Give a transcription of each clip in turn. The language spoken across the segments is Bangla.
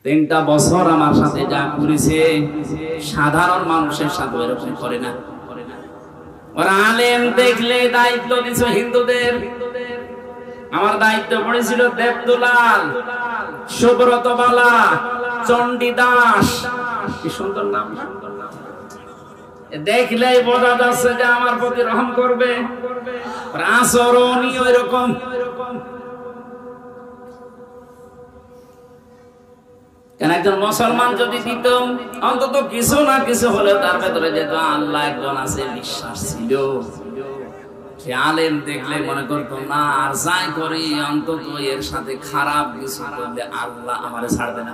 3টা বছর আমার সাথে যা করেছে সাধারণ মানুষের সাথে এরকম করে না। ওরা আলেম দেখলে দায়িত্ব দিছে হিন্দুদের। আমার দায়িত্ব পড়েছিল দেবদুলাল, সুব্রত বালা, চণ্ডীদাস, কি সুন্দর নাম। দেখলেই বোঝা যাচ্ছে যে আমার প্রতি রহম করবে। আচরণই ওইরকম। কেন একজন মুসলমান যদি দিত অন্তত কিছু না কিছু হলে তার ভেতরে যেত আল্লাহ একজন আছে বিশ্বাস ছিল, সে আলেম দেখলে মনে করতো না আর যাই করি অন্তত এর সাথে খারাপ কিছু করলে আল্লাহ আমারে ছাড়বে না।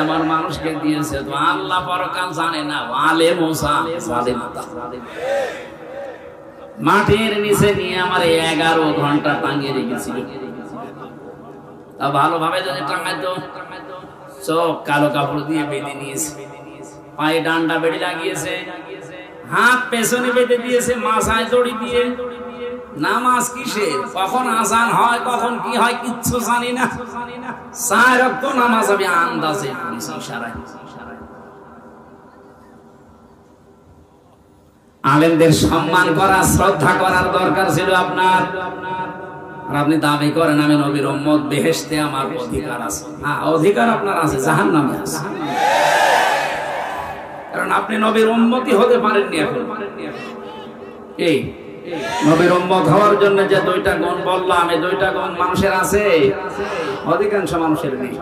আমার মানুষকে দিয়েছে তো আল্লাহ পরকাল জানে না। আলেম ওসা জালেমতা। মাটির নিচে নিয়ে আমার 11 ঘন্টা টাঙিয়ে রেখেছিল। তা ভালোভাবে যদি টাঙাইতো, চোখ কালো কাপড় দিয়ে বেঁধে নিয়েছে, পায়ে ডান্ডা বেড়ে লাগিয়েছে, হাত পেছনে বেঁধে দিয়েছে, মাথায় দড়ি দিয়ে। নামাজ কিসের, কখন আজান হয় কখন কি হয় কিচ্ছু জানি না। 4 ওয়াক্ত নামাজ আমি আন্দাজে পড়েছি ইশারায়। আলেমদের সম্মান করা, শ্রদ্ধা করার দরকার ছিল আপনার। আর আপনি দাবি করেন আমি নবীর উম্মত, বেহেশতে আমার অধিকার আছে। হ্যাঁ, অধিকার আপনার আছে, জাহান্নামে আছে। কারণ আপনি নবীর উম্মতই হতে পারেননি এখন। এই নবীর উম্মত হওয়ার জন্য যে 2টা গুণ বললাম, এই 2টা গুণ মানুষের আছে, অধিকাংশ মানুষের নেই।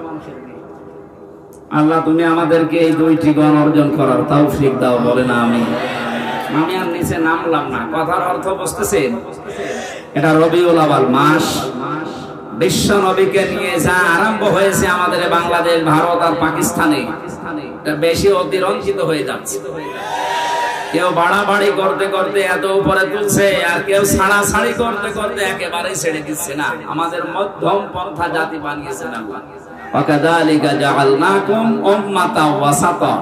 আল্লাহ তুমি আমাদেরকে এই 2টি গুণ অর্জন করার তৌফিক দাও, বলে না আমি আর নিচে নামলাম না। কথার অর্থ বুঝতেছেন? এটা রবিউল আউয়াল মাস, বিশ্ব নবীকে নিয়ে যা আরম্ভ হয়েছে আমাদের বাংলাদেশ, ভারত আর পাকিস্তানে, এটা বেশি অতিরঞ্জিত হয়ে যাচ্ছে। কেউ বাড়াবাড়ি করতে করতে এত উপরে তুলছে, আর কেউ ছাড়াছাড়ি করতে করতে একেবারে ছেড়ে দিচ্ছে না। আমাদের মধ্যম পন্থা জাতি বানিয়েছেন আল্লাহ। ওয়াকাযালিকা জাআলনাকুম উম্মাতাও ওয়াসাতা,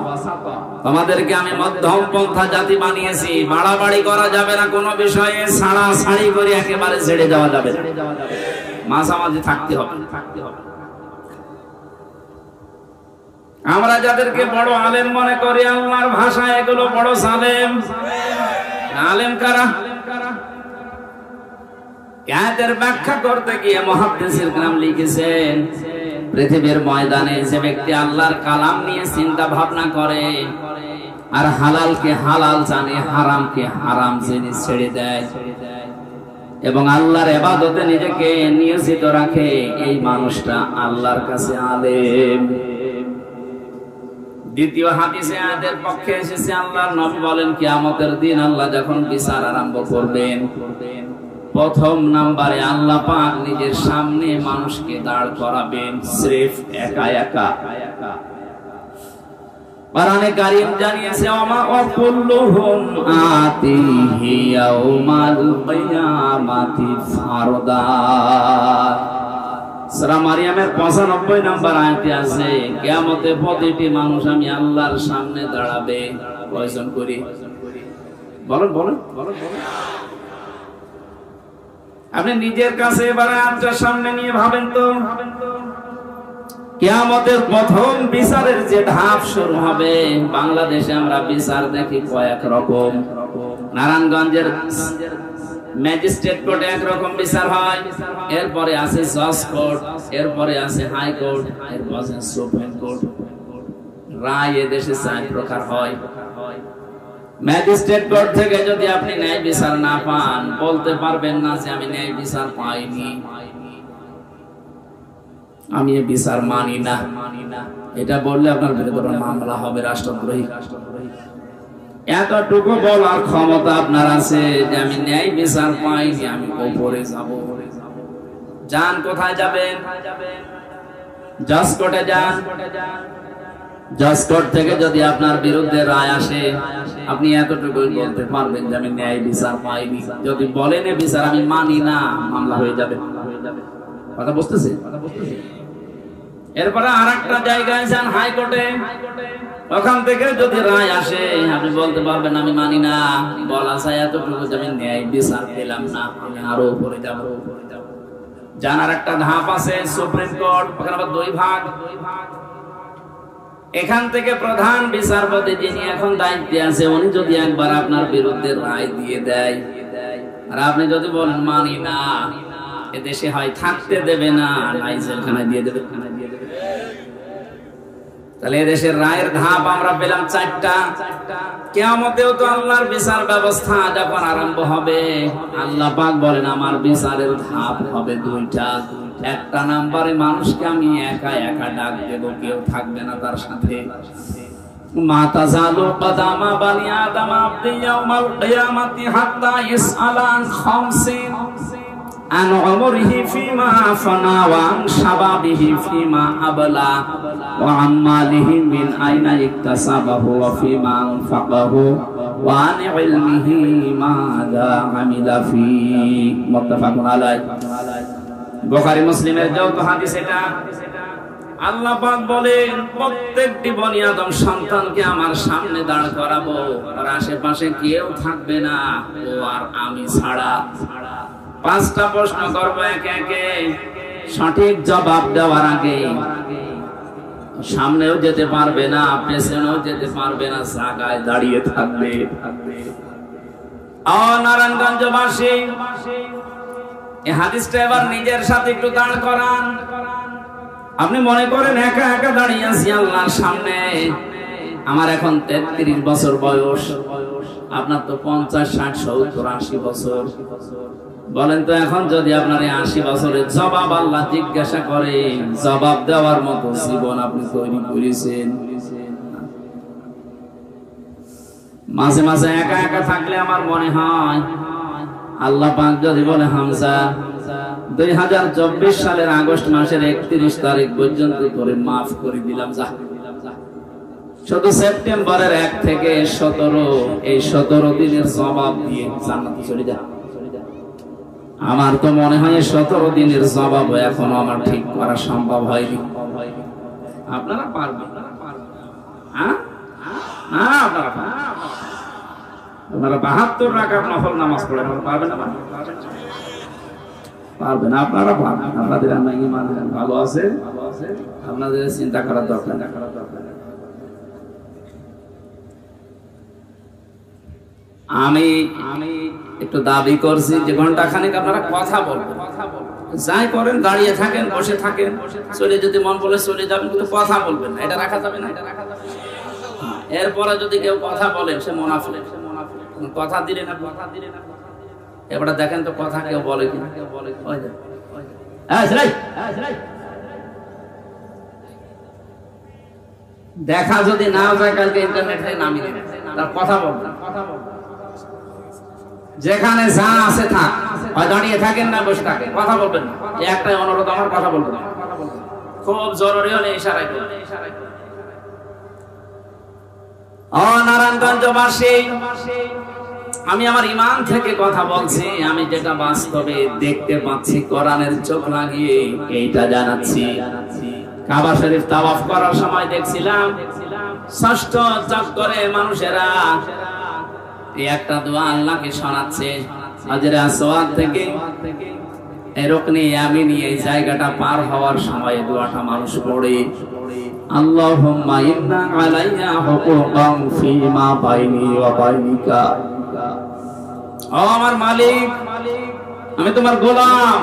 তোমাদেরকে আমি মধ্যম পন্থা জাতি বানিয়েছি। বাড়াবাড়ি করা যাবে না কোনো বিষয়ে, ছাড়াছাড়ি করে একেবারে ছেড়ে যাওয়া যাবে না, মাঝামাঝি থাকতে হবে। আমরা যাদেরকে বড় আলেম মনে করি, আল্লাহর ভাষায় এগুলো বড় জালেম। আলেম কারা? আয়াতের ব্যাখ্যা করতে গিয়ে মুহাদ্দিসিন کرام লিখেছেন, পৃথিবীর ময়দানে যে ব্যক্তি আল্লাহর কালাম নিয়ে চিন্তা ভাবনা করে আর হালালকে হালাল জানে, হারামকে হারাম জেনে ছেড়ে দেয় এবং আল্লাহর ইবাদতে নিজেকে নিয়োজিত রাখে, এই মানুষটা আল্লাহর কাছে আলেম। দ্বিতীয় হাদিসে আয়াতের পক্ষে এসেছে, আল্লাহর নবী বলেন কিয়ামতের দিন আল্লাহ যখন বিচার আরম্ভ করবেন, প্রথম নাম্বারে আল্লাহ পাক নিজের সামনে মানুষকে দাঁড় করাবেন, স্রেফ একা একা। কোরআনে কারীম জানিয়েছে, ওয়া কুল্লুহুম আতিহি ইয়াউমাল কিয়ামাতি ফারদা। সূরা মারিয়ামের 95 নম্বর আয়াতে আছে, কিয়ামতে প্রতিটি মানুষ আমি আল্লাহর সামনে দাঁড়াবে। কয়জন করি বলেন বলেন বলেন বলেন। আপনি নিজের কাছে এবার আয়াতটার সামনে নিয়ে ভাবেন তো, কিয়ামতের প্রথম বিচারের যে ধাপ শুরু হবে, বাংলাদেশে আমরা বিচার দেখি কয়েক রকম। নারায়ণগঞ্জের ম্যাজিস্ট্রেট কোর্টে একরকম বিচার হয়, এরপরে আছে জজ কোর্ট, এরপরে আছে হাই কোর্ট, এরপরে আছে সুপ্রিম কোর্ট। রায় এদেশে 4 প্রকার হয়। ম্যাজিস্ট্রেট কোর্ট থেকে যদি আপনি ন্যায় বিচার না পান, বলতে পারবেন না যে আমি ন্যায় বিচার পাইনি, আমি এই বিচার মানি না। এটা বললে আপনার বিরুদ্ধে মামলা হবে, রাষ্ট্রদ্রোহী। এতটুকু বলার ক্ষমতা আপনার আছে যে আমি ন্যায় বিচার পাইনি, আমি উপরে যাব। যান, কোথায় যাবেন? জজ কোর্টে যান। জজ কোর্ট থেকে যদি আপনার বিরুদ্ধে রায় আসে, আপনি এতটুকুই বলতে পারবেন যে আমি ন্যায় বিচার পাইনি। যদি বলেন এই বিচার আমি মানি না, মামলা হয়ে যাবে। কথা বুঝতেছে? এরপরে আরেকটা জায়গায় যান, হাইকোর্টে। ওখান থেকে যদি রায় আসে, আপনি বলতে পারবেন আমি মানি না, বলা যায় এতটুকু যে আমি ন্যায় বিচার পেলাম না, আমি আরো উপরে যাব। জানার একটা ধাপ আছে সুপ্রিম কোর্ট, ওখানে আবার 2 ভাগ। এখান থেকে প্রধান বিচারপতি যিনি এখন দায়িত্বে আছে, উনি যদি একবার আপনার বিরুদ্ধে রায় দিয়ে দেয়, আর আপনি যদি বলেন মানি না, এদেশে হয় থাকতে দেবে না, নাই জেলখানায় দিয়ে দেবে। তাহলে এদেশের রায়ের ধাপ আমরা পেলাম 4টা। কিয়ামতেও তো আল্লাহর বিচার ব্যবস্থা যখন আরম্ভ হবে, আল্লাহ পাক বলেন আমার বিচারের ধাপ হবে 2টা। একটা নাম্বারে মানুষকে আমি একা একা ডাক দেব, কেউ থাকবে না তার সাথে। মাতাজালু কদামা বানি আদম আবদি ইয়াউমাল কিয়ামাতি হাত্তা ইসআলান খামসিন আন উমরিহি ফিমা আফনা ওয়া আন শাবাবিহি ফিমা আবলা ওয়া আম্মালিহি মিন আইনা ইকতাসাবাহু ওয়া ফিমা আনফাকাহু ওয়া আন ইলমিহি মাযা আমিলা ফি। মুত্তাফাকুন আলাইহি। বুখারী মুসলিমের যৌথ হাদিস এটা। আল্লাহ পাক বলেন প্রত্যেকটি বনি আদম সন্তানকে আমার সামনে দাঁড় করাবো, আর আশেপাশে কেউ থাকবে না, ও আর আমি ছাড়া। 5টা প্রশ্ন করবো একে একে। সঠিক জবাব দেওয়ার আগে সামনেও যেতে পারবে না, পেছনেও যেতে পারবে না, জায়গায় দাঁড়িয়ে থাকবে। নারায়ণগঞ্জবাসী এই হাদিসটা এবার নিজের সাথে একটু দাঁড় করান। আপনি মনে করেন একা একা দাঁড়িয়ে আছি আল্লাহর সামনে। আমার এখন 33 বছর বয়স, আপনার তো 50, 60, 70, 80 বছর। বলেন তো এখন যদি আপনার 80 বছরের জবাব আল্লাহ জিজ্ঞাসা করে, জবাব দেওয়ার মতো জীবন আপনি তৈরি করেছেন? মাঝে মাঝে একা একা থাকলে আমার মনে হয় আল্লাহ পাক যদি বলে হামজা 2024 সালের আগস্ট মাসের 31 তারিখ পর্যন্ত করে মাফ করে দিলাম, যা শুধু সেপ্টেম্বরের 1 থেকে 17 এই 17 দিনের জবাব দিয়ে জান্নাতে চলে যা। আমার তো মনে হয় 17 দিনের জবাব এখনো আমার ঠিক করা সম্ভব হয়নি। আপনারা পারবেন? হ্যাঁ, আপনারা 72 রাকাত নফল নামাজ পড়েন, পারবেন না? পারবেন, আপনারা পারবেন। আপনাদের ঈমান ভালো আছে, আপনাদের চিন্তা করার দরকার নেই। আমি একটু দাবি করছি যে ঘন্টাখানেক আপনারা কথা বলবেন, যাই করেন, দাঁড়িয়ে থাকেন, বসে থাকেন, চলে যদি মন বলে চলে যাবেন, কিন্তু কথা বলবেন না। এটা রাখা যাবে না, এটা রাখা যাবে না। এরপরে যদি কেউ কথা বলেন সে মুনাফিক। কথা দিলেন না, কথা দিলেন না, এবারে দেখেন তো কথা কেউ বলে কিনা। দেখা যদি না যায় কালকে ইন্টারনেট থেকে নামিয়ে দেন, তার কথা বলবেন। যেখানে যা আছে থাক, হয় দাঁড়িয়ে থাকেন না বসে থাকেন, কথা বলবেন না। একটাই অনুরোধ আমার, কথা বলবেন। খুব জরুরি হলে ইশারায় করবেন। নারায়ণগঞ্জবাসী, আমি আমার ঈমান থেকে কথা বলছি। আমি যেটা বাস্তবে দেখতে পাচ্ছি, কোরআনের চোখ লাগিয়ে এইটা জানাচ্ছি। কাবা শরীফ তাওয়াফ করার সময় দেখছিলাম 6ষ্ঠ চক্করে মানুষেরা এই একটা দোয়া আল্লাহকে শোনাচ্ছে। হাজরে আসওয়াদ থেকে রুকনে ইয়ামিনী এই জায়গাটা পার হওয়ার সময় দোয়াটা মানুষ পড়ে, আল্লাহুম্মা ইন্না আলাইয়া হুকুকান ফীমা বাইনি ওয়া বাইনিকা। ও আমার মালিক, আমি তোমার গোলাম,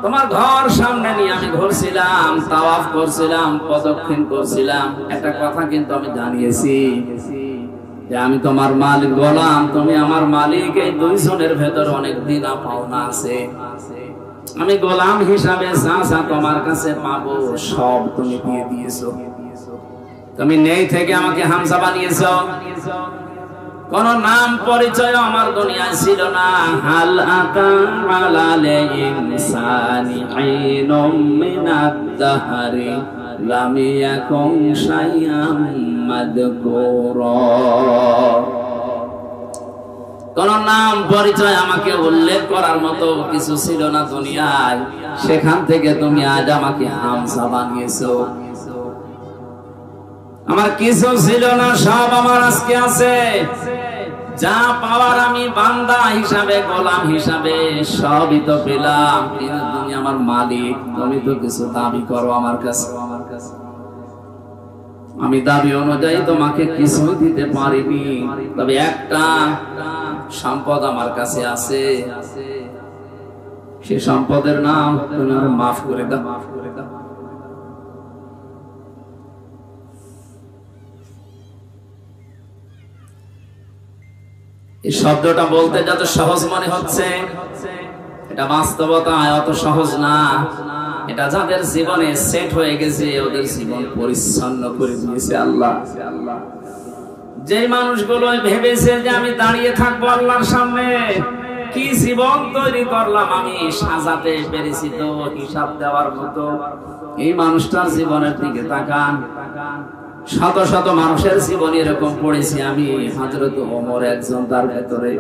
তোমার ঘর সামনে নিয়ে আমি ঘুরছিলাম, তাওয়াফ করছিলাম, প্রদক্ষিণ করছিলাম। একটা কথা কিন্তু আমি জানিয়েছি যে আমি তোমার মালিক, গোলাম, তুমি আমার মালিক। এই 2 জনের ভেতর অনেক দিনা পাওনা আছে। আমি গোলাম হিসাবে যা যা তোমার কাছে পাবো সব তুমি দিয়ে দিয়েছো। তুমি নেই থেকে আমাকে হামজা বানিয়েছো। কোন নাম পরিচয় আমার দুনিয়ায় ছিল না। হাল আতা আলাল ইনসানি আইনুম মিনাদ দাহরি লাম ইয়াকুন শাইআম মাযকুরা। কোন নাম পরিচয় আমাকে উল্লেখ করার মতো কিছু ছিল না দুনিয়ায়, সেখান থেকে তুমি আজ আমাকে হামজা বানিয়েছো। আমার কিছু ছিল না, সব আমার আজকে আছে। যা পাওয়ার আমি বান্দা হিসাবে, গোলাম হিসাবে সবই তো পেলাম, কিন্তু তুমি আমার মালিক, তুমি তো কিছু দাবি করো আমার কাছে, আমি দাবি অনুযায়ী তোমাকে কিছুই দিতে পারিনি, তবে একটা সম্পদ আমার কাছে আছে, সে সম্পদের নাম তুমি আর মাফ করে দাও। এই শব্দটা বলতে যত সহজ মনে হচ্ছে, এটা বাস্তবতায় অত সহজ না। এটা যাদের জীবনে সেট হয়ে গেছে, ওদের জীবন পরিচ্ছন্ন করে দিয়েছে আল্লাহ। যে মানুষগুলো ভেবেছে যে আমি দাঁড়িয়ে থাকবো আল্লাহর সামনে, কি জীবন তৈরি করলাম আমি, সাজাতে পেরেছি তো হিসাব দেওয়ার মতো, এই মানুষটার জীবনের দিকে তাকান। শত শত মানুষের জীবন এরকম পড়েছি আমি, হযরত ওমর একজন তার ভেতরে।